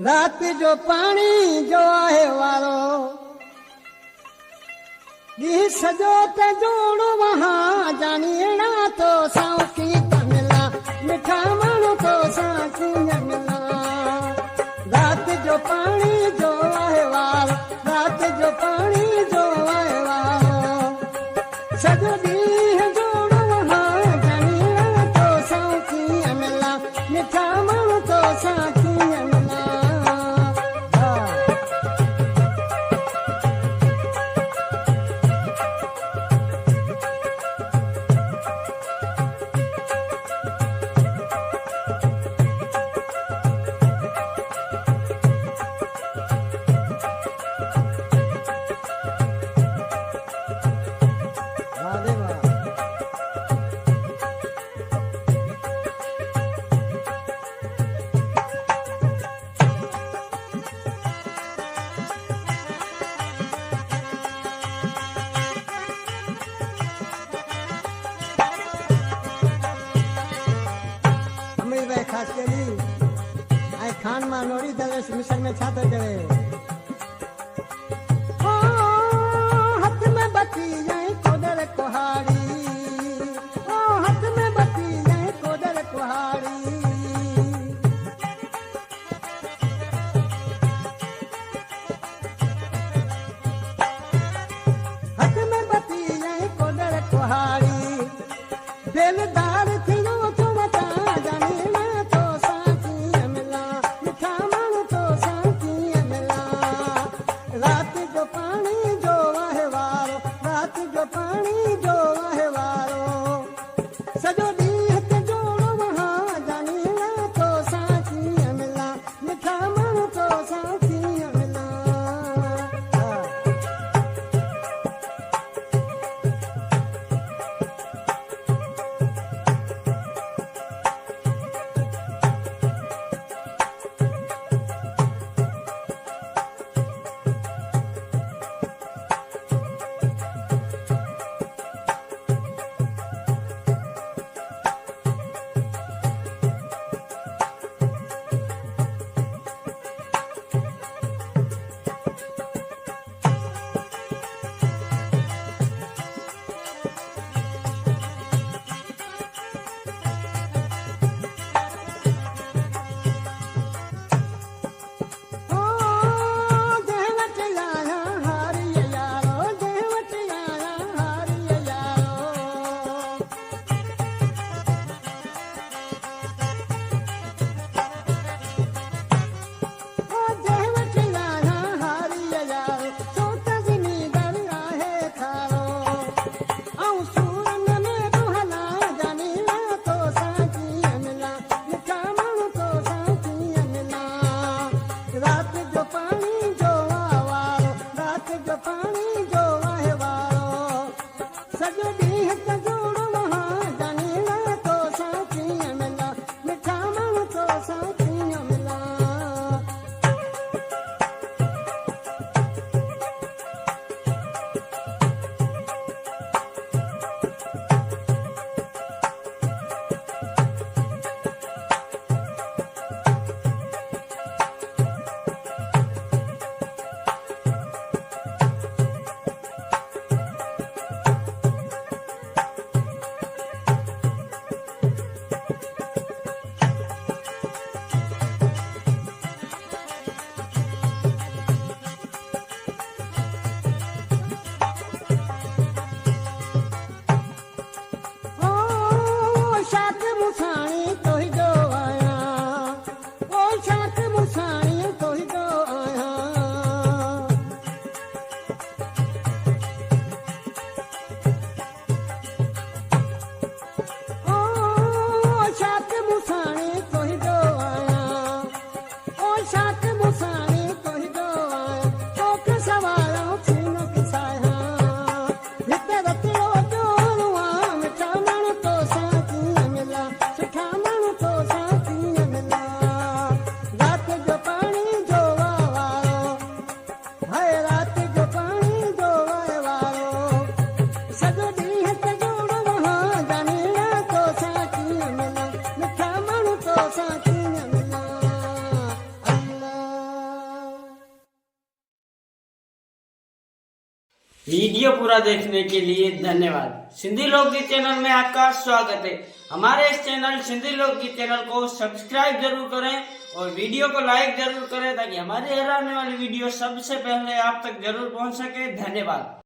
रात जो पानी जो आहे वारो दी सजो ते जोड़ो वहां जानियना तो साउकी तमिला मिठा मानो तो साकी मिला रात जो पानी जो आहे वारो रात जो पानी जो आहे वारो सजो दी जोड़ो वहां जानियना तो साउकी मिला मिठा मानो तो साकी खास करी आई खान मा नोड़ी दले मिशन में छातो जवे ओ हाथ में बत्ती जाए कोदर कुहाड़ी ओ हाथ में बत्ती जाए कोदर कुहाड़ी हाथ में बत्ती जाए कोदर कुहाड़ी बेलदार थिनो तो मता जाने तो साकी मिला मिठा मानो तो साकी मिला वीडियो पूरा देखने के लिए धन्यवाद। सिंधी लोकगीत चैनल में आपका स्वागत है। हमारे इस चैनल सिंधी लोकगीत चैनल को सब्सक्राइब जरूर करें और वीडियो को लाइक जरूर करें ताकि हमारी हर आने वाली वीडियो सबसे पहले आप तक जरूर पहुंच सके। धन्यवाद।